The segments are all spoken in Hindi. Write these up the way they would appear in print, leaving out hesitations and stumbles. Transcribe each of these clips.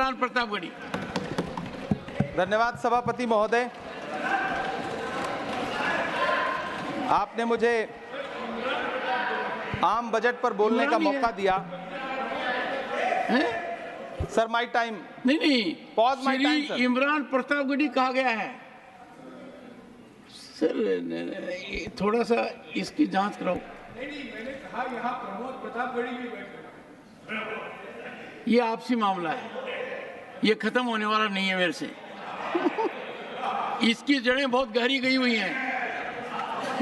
इमरान प्रतापगढ़ी। धन्यवाद सभापति महोदय, आपने मुझे आम बजट पर बोलने का मौका दिया। Sir my time. नहीं, pause my time Shri sir. Imran Pratapgarhi कहा गया है। सर थोड़ा सा इसकी जांच कराओ। मैंने कहा यहाँ प्रमोद प्रतापगढ़ी भी बैठे। ये आपसी मामला है, ये खत्म होने वाला नहीं है मेरे से। इसकी जड़ें बहुत गहरी गई हुई हैं,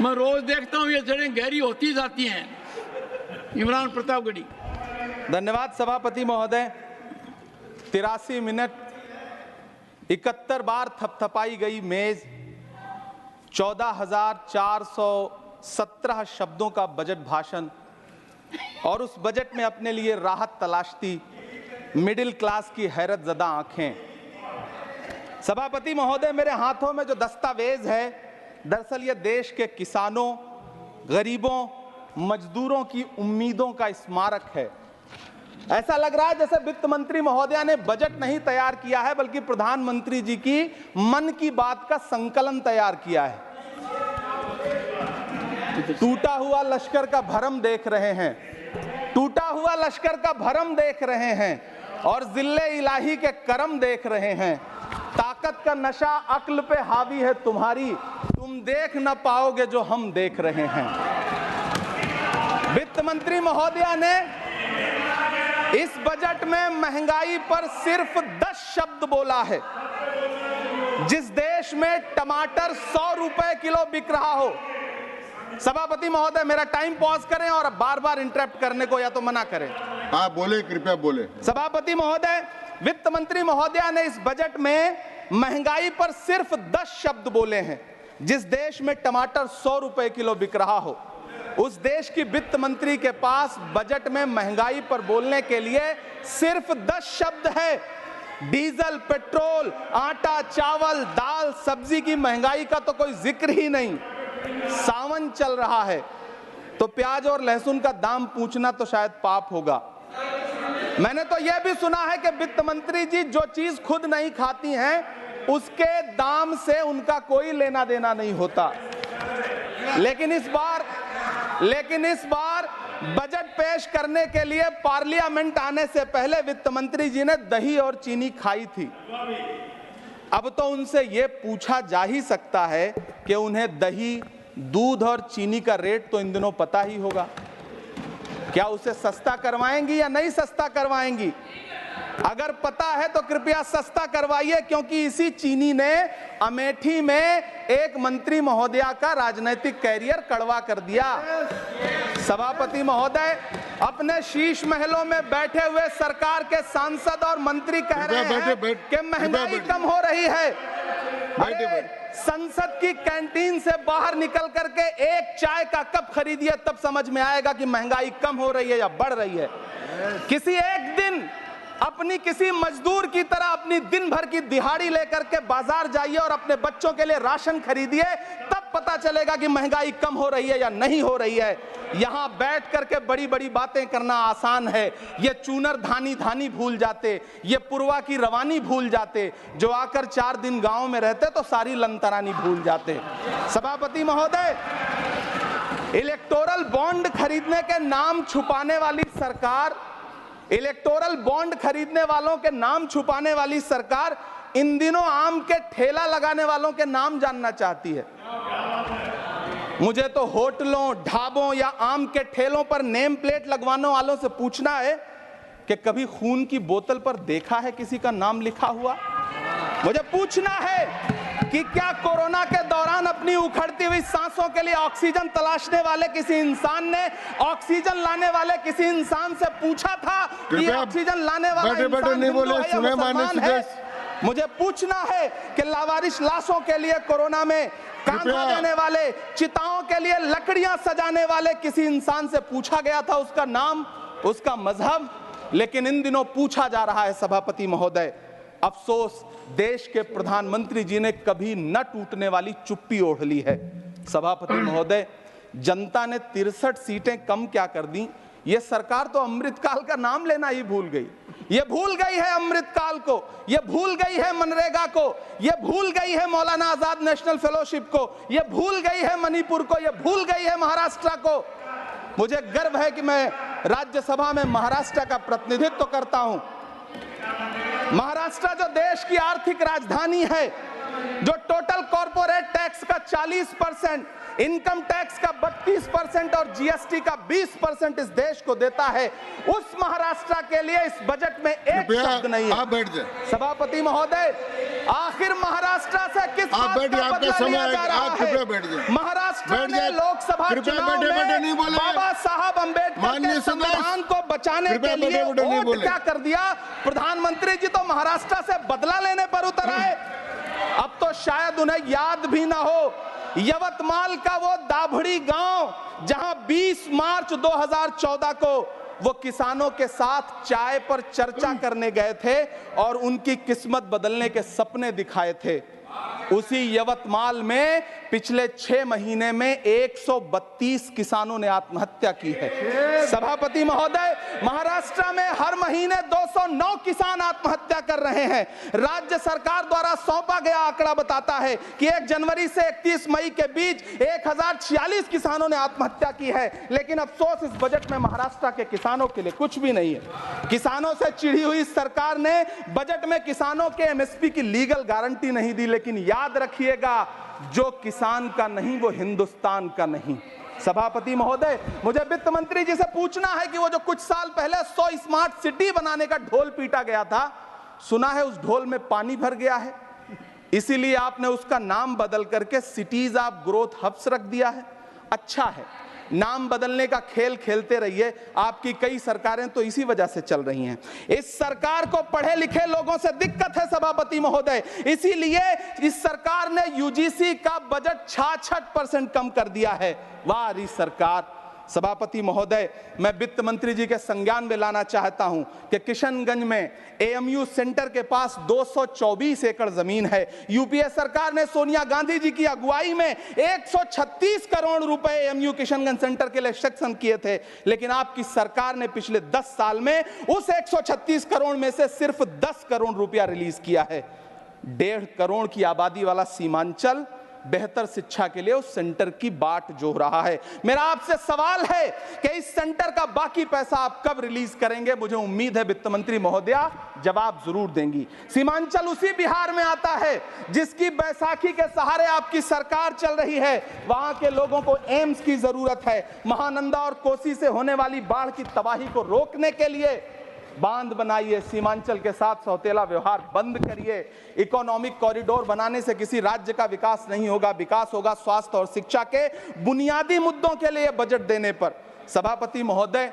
मैं रोज देखता हूँ ये जड़ें गहरी होती जाती हैं। इमरान प्रतापगढ़ी। धन्यवाद सभापति महोदय। 83 मिनट 71 बार थपथपाई गई मेज, 14,417 शब्दों का बजट भाषण और उस बजट में अपने लिए राहत तलाशती मिडिल क्लास की हैरतजदा आंखें। सभापति महोदय, मेरे हाथों में जो दस्तावेज है, दरअसल ये देश के किसानों, गरीबों, मजदूरों की उम्मीदों का स्मारक है। ऐसा लग रहा है जैसे वित्त मंत्री महोदया ने बजट नहीं तैयार किया है, बल्कि प्रधानमंत्री जी की मन की बात का संकलन तैयार किया है। टूटा हुआ लश्कर का भरम देख रहे हैं, टूटा हुआ लश्कर का भरम देख रहे हैं और जिल्ले इलाही के करम देख रहे हैं। ताकत का नशा अक्ल पे हावी है तुम्हारी, तुम देख न पाओगे जो हम देख रहे हैं। वित्त मंत्री महोदया ने इस बजट में महंगाई पर सिर्फ 10 शब्द बोला है। जिस देश में टमाटर 100 रुपए किलो बिक रहा हो। सभापति महोदय, मेरा टाइम पॉज करें और बार बार इंटरप्ट करने को या तो मना करें। हाँ बोले, कृपया बोले। सभापति महोदय, वित्त मंत्री महोदया ने इस बजट में महंगाई पर सिर्फ 10 शब्द बोले हैं। जिस देश में टमाटर 100 रुपए किलो बिक रहा हो, उस देश की वित्त मंत्री के पास बजट में महंगाई पर बोलने के लिए सिर्फ 10 शब्द है। डीजल, पेट्रोल, आटा, चावल, दाल, सब्जी की महंगाई का तो कोई जिक्र ही नहीं। सावन चल रहा है तो प्याज और लहसुन का दाम पूछना तो शायद पाप होगा। मैंने तो यह भी सुना है कि वित्त मंत्री जी जो चीज खुद नहीं खाती हैं, उसके दाम से उनका कोई लेना देना नहीं होता। लेकिन इस बार बजट पेश करने के लिए पार्लियामेंट आने से पहले वित्त मंत्री जी ने दही और चीनी खाई थी। अब तो उनसे यह पूछा जा ही सकता है कि उन्हें दही, दूध और चीनी का रेट तो इन दिनों पता ही होगा। क्या उसे सस्ता करवाएंगी या नहीं सस्ता करवाएंगी? अगर पता है तो कृपया सस्ता करवाइए, क्योंकि इसी चीनी ने अमेठी में एक मंत्री महोदया का राजनीतिक कैरियर कड़वा कर दिया। सभापति महोदय, अपने शीश महलों में बैठे हुए सरकार के सांसद और मंत्री कह रहे हैं कि महंगाई कम हो रही है। संसद की कैंटीन से बाहर निकल करके एक चाय का कप खरीदिए, तब समझ में आएगा कि महंगाई कम हो रही है या बढ़ रही है। किसी एक दिन अपनी किसी मजदूर की तरह अपनी दिन भर की दिहाड़ी लेकर के बाजार जाइए और अपने बच्चों के लिए राशन खरीदिए, तब पता चलेगा कि महंगाई कम हो रही है या नहीं हो रही है। यहां बैठ करके बड़ी बड़ी बातें करना आसान है। ये चूनर धानी धानी भूल जाते, ये पुरवा की रवानी भूल जाते, जो आकर 4 दिन गांव में रहते तो सारी लंतरानी भूल जाते। सभापति महोदय, इलेक्टोरल बॉन्ड खरीदने के नाम छुपाने वाली सरकार, इलेक्टोरल बॉन्ड खरीदने वालों के नाम छुपाने वाली सरकार इन दिनों आम के ठेला लगाने वालों के नाम जानना चाहती है। मुझे तो होटलों, ढाबों या आम के ठेलों पर नेम प्लेट लगवाने वालों से पूछना है कि कभी खून की बोतल पर देखा है किसी का नाम लिखा हुआ? मुझे पूछना है कि क्या कोरोना के दौरान अपनी उखड़ती हुई सांसों के लिए ऑक्सीजन तलाशने वाले किसी इंसान ने ऑक्सीजन लाने वाले किसी इंसान से पूछा था कि ऑक्सीजन लाने वाला इंसान हिंदू है या मुसलमान है? मुझे पूछना है कि लावारिश लाशों के लिए कोरोना में कांधा देने वाले, चिताओं के लिए लकड़ियां सजाने वाले किसी इंसान से पूछा गया था उसका नाम, उसका मजहब? लेकिन इन दिनों पूछा जा रहा है। सभापति महोदय, अफसोस देश के प्रधानमंत्री जी ने कभी न टूटने वाली चुप्पी ओढ़ ली है। सभापति महोदय, जनता ने 63 सीटें कम क्या कर दी, ये सरकार तो अमृतकाल का नाम लेना ही भूल गई। ये भूल गई है अमृतकाल को, ये भूल गई है मनरेगा को, ये भूल गई है मौलाना आजाद नेशनल फेलोशिप को, ये भूल गई है मणिपुर को, ये भूल गई है महाराष्ट्र को। मुझे गर्व है कि मैं राज्यसभा में महाराष्ट्र का प्रतिनिधित्व करता हूं। महाराष्ट्र जो देश की आर्थिक राजधानी है, जो टोटल कॉर्पोरेट टैक्स का 40%, इनकम टैक्स का 32% और जीएसटी का 20% इस देश को देता है, उस महाराष्ट्र के लिए इस बजट में एक शब्द नहीं है। आप बैठ जाए। सभापति महोदय, आखिर महाराष्ट्र से किस बात का बदला लिया जा रहा है? महाराष्ट्र में लोकसभा चुनाव में बाबा साहब अम्बेडकर के संविधान को बचाने के लिए वोट क्या कर दिया? प्रधानमंत्री जी तो महाराष्ट्र से बदला लेने पर उतर आए। अब तो शायद उन्हें याद भी ना हो यवतमाल का वो दाभड़ी गांव जहां 20 मार्च 2014 को वो किसानों के साथ चाय पर चर्चा करने गए थे और उनकी किस्मत बदलने के सपने दिखाए थे। उसी यवतमाल में पिछले 6 महीने में 132 किसानों ने आत्महत्या की है। सभापति महोदय, महाराष्ट्र में हर महीने 209 किसान आत्महत्या कर रहे हैं। राज्य सरकार द्वारा सौंपा गया आंकड़ा बताता है कि 1 जनवरी से 31 मई के बीच 1046 किसानों ने आत्महत्या की है। लेकिन अफसोस, इस बजट में महाराष्ट्र के किसानों के लिए कुछ भी नहीं है। किसानों से चिढ़ी हुई सरकार ने बजट में किसानों के एमएसपी की लीगल गारंटी नहीं दी। लेकिन याद रखिएगा, जो किसान का नहीं वो हिंदुस्तान का नहीं। सभापति महोदय, मुझे वित्त मंत्री जी से पूछना है कि वो जो कुछ साल पहले 100 स्मार्ट सिटी बनाने का ढोल पीटा गया था, सुना है उस ढोल में पानी भर गया है, इसीलिए आपने उसका नाम बदल करके सिटीज ऑफ ग्रोथ हब्स रख दिया है। अच्छा है, नाम बदलने का खेल खेलते रहिए। आपकी कई सरकारें तो इसी वजह से चल रही हैं। इस सरकार को पढ़े लिखे लोगों से दिक्कत है सभापति महोदय, इसीलिए इस सरकार ने यूजीसी का बजट 66% कम कर दिया है। वाह री सरकार। सभापति महोदय, मैं वित्त मंत्री जी के संज्ञान में लाना चाहता हूं कि किशनगंज में एएमयू सेंटर के पास 224 एकड़ जमीन है। यूपीए सरकार ने सोनिया गांधी जी की अगुवाई में 136 करोड़ रुपए एएमयू किशनगंज सेंटर के लिए सेक्शन किए थे। लेकिन आपकी सरकार ने पिछले 10 साल में उस 136 करोड़ में से सिर्फ 10 करोड़ रुपया रिलीज किया है। 1.5 करोड़ की आबादी वाला सीमांचल बेहतर शिक्षा के लिए उस सेंटर की बाट जोह रहा है। मेरा आपसे सवाल है कि इस सेंटर का बाकी पैसा आप कब रिलीज करेंगे? मुझे उम्मीद है वित्त मंत्री महोदया जवाब जरूर देंगी। सीमांचल उसी बिहार में आता है जिसकी बैसाखी के सहारे आपकी सरकार चल रही है। वहां के लोगों को एम्स की जरूरत है। महानंदा और कोसी से होने वाली बाढ़ की तबाही को रोकने के लिए बांध बनाइए, सीमांचल के साथ सौतेला व्यवहार बंद करिए। इकोनॉमिक कॉरिडोर बनाने से किसी राज्य का विकास नहीं होगा, विकास होगा स्वास्थ्य और शिक्षा के बुनियादी मुद्दों के लिए बजट देने पर। सभापति महोदय,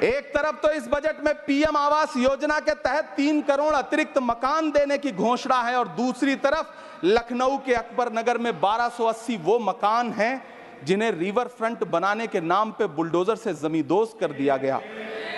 एक तरफ तो इस बजट में पीएम आवास योजना के तहत 3 करोड़ अतिरिक्त मकान देने की घोषणा है और दूसरी तरफ लखनऊ के अकबर नगर में 1280 वो मकान हैं जिन्हें रिवर फ्रंट बनाने के नाम पे बुलडोजर से जमींदोज कर दिया गया।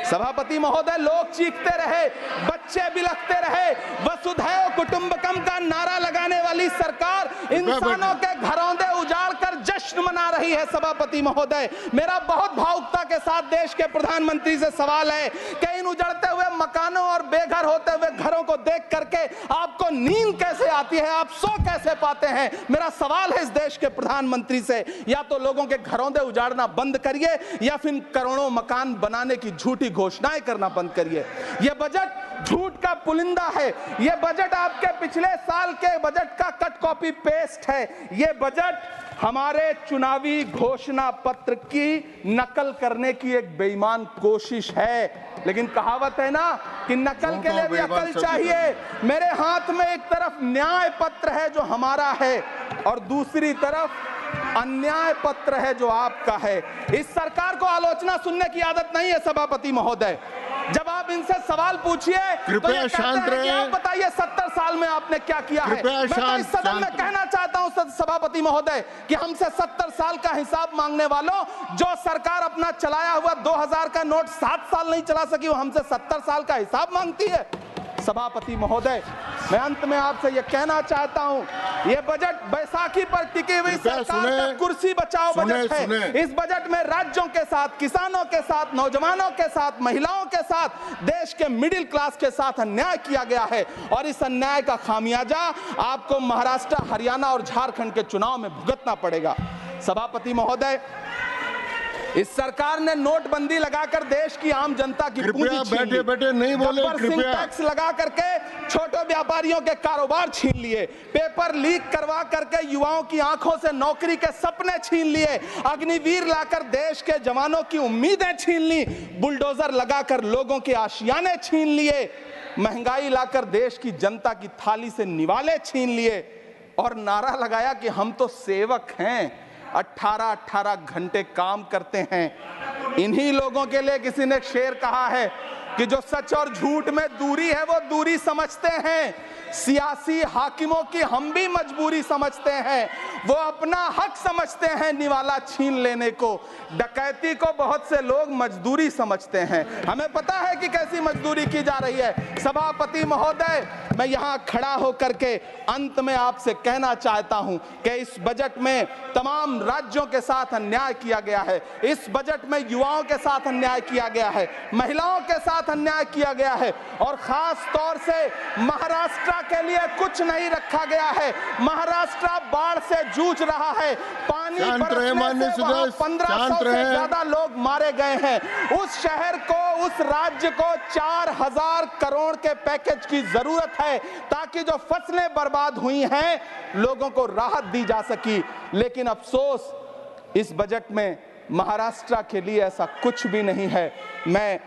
सभापति महोदय, लोग चीखते रहे, बच्चे बिलखते रहे, वसुधैव कुटुंबकम का नारा लगाने वाली सरकार इंसानों के घरौंदे उजाड़ कर जश्न मना रही है। सभापति महोदय, मेरा बहुत भावुकता के साथ देश के प्रधानमंत्री से सवाल है कि इन उजड़ते हुए मकानों और बेघर होते हुए घरों को देख करके आपको नींद कैसे आती है, आप सो कैसे पाते हैं? मेरा सवाल है इस देश के प्रधानमंत्री से, या तो लोगों के घरौंदे उजाड़ना बंद करिए या फिर करोड़ों मकान बनाने की झूठी घोषणाएं करना बंद करिए। यह बजट झूठ का पुलिंदा है। यह बजट आपके पिछले साल के बजट का कट कॉपी पेस्ट है। यह बजट हमारे चुनावी घोषणा पत्र की नकल करने की एक बेईमान कोशिश है। लेकिन कहावत है ना कि नकल के लिए भी अकल चाहिए। मेरे हाथ में एक तरफ न्याय पत्र है जो हमारा है और दूसरी तरफ अन्याय पत्र है जो आपका है। इस सरकार को आलोचना सुनने की आदत नहीं है सभापति महोदय। जब आप इनसे सवाल पूछिए तो ये कहते हैं कि आप बताइए 70 साल में आपने क्या किया है। मैं तो इस सदन में कहना चाहता हूं सभापति महोदय कि हमसे 70 साल का हिसाब मांगने वालों, जो सरकार अपना चलाया हुआ 2000 का नोट 7 साल नहीं चला सकी, वो हमसे 70 साल का हिसाब मांगती है। सभापति महोदय, मैं अंत में आपसे यह कहना चाहता हूं ये बजट बैसाखी पर टिकी हुई कृपया सरकार का सुने। कुर्सी बचाओ बजट है। सुने। इस बजट में राज्यों के साथ, किसानों के साथ, नौजवानों के साथ, महिलाओं के साथ, देश के मिडिल क्लास के साथ अन्याय किया गया है और इस अन्याय का खामियाजा आपको महाराष्ट्र, हरियाणा और झारखंड के चुनाव में भुगतना पड़ेगा। सभापति महोदय, इस सरकार ने नोटबंदी लगाकर देश की आम जनता की पूंजी कृपया छीन ली। बैठे बैठे नहीं बोले, गब्बर सिंह कृपया। टैक्स लगा करके छोटे व्यापारियों के कारोबार छीन लिए, पेपर लीक करवा करके युवाओं की आंखों से नौकरी के सपने छीन लिए, अग्निवीर लाकर देश के जवानों की उम्मीदें छीन ली, बुलडोजर लगाकर लोगों के आशियाने छीन लिए, महंगाई लाकर देश की जनता की थाली से निवाले छीन लिए और नारा लगाया कि हम तो सेवक हैं, 18-18 घंटे काम करते हैं। इन्हीं लोगों के लिए किसी ने शेर कहा है कि जो सच और झूठ में दूरी है वो दूरी समझते हैं, सियासी हाकिमों की हम भी मजबूरी समझते हैं, वो अपना हक समझते हैं निवाला छीन लेने को, डकैती को बहुत से लोग मजदूरी समझते हैं। हमें पता है कि कैसी मजदूरी की जा रही है। सभापति महोदय, मैं यहाँ खड़ा होकर के अंत में आपसे कहना चाहता हूँ कि इस बजट में तमाम राज्यों के साथ अन्याय किया गया है, इस बजट में युवाओं के साथ अन्याय किया गया है, महिलाओं के साथ अन्याय किया गया है और खास तौर से महाराष्ट्र के लिए कुछ नहीं रखा गया है। महाराष्ट्र बाढ़ से जूझ रहा है, पानी बरसने से वहां 1500 से ज्यादा लोग मारे गए हैं। उस शहर को, उस राज्य को 4000 करोड़ के पैकेज की जरूरत है ताकि जो फसलें बर्बाद हुई हैं लोगों को राहत दी जा सकी। लेकिन अफसोस, इस बजट में महाराष्ट्र के लिए ऐसा कुछ भी नहीं है। मैं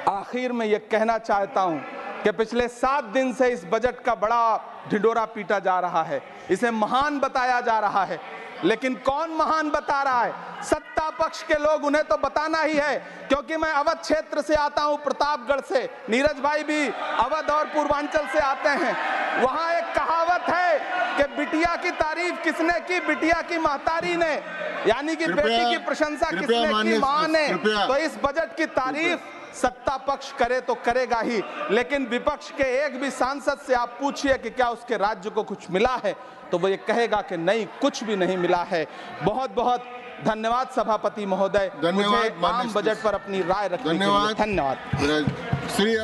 आखिर में यह कहना चाहता हूं कि पिछले 7 दिन से इस बजट का बड़ा ढिंढोरा पीटा जा रहा है, इसे महान बताया जा रहा है, लेकिन कौन महान बता रहा है? सत्ता पक्ष के लोग, उन्हें तो बताना ही है, क्योंकि मैं अवध क्षेत्र से आता हूं, प्रतापगढ़ से, नीरज भाई भी अवध और पूर्वांचल से आते हैं। वहां एक कहावत है कि बिटिया की तारीफ किसने की? बिटिया की महतारी ने, यानी कि बेटी की प्रशंसा किसने की? मां ने। तो इस बजट की तारीफ सत्ता पक्ष करे तो करेगा ही, लेकिन विपक्ष के एक भी सांसद से आप पूछिए कि क्या उसके राज्य को कुछ मिला है, तो वो ये कहेगा कि नहीं, कुछ भी नहीं मिला है। बहुत बहुत धन्यवाद सभापति महोदय, मुझे आम बजट पर अपनी राय रखने के लिए। धन्यवाद। श्री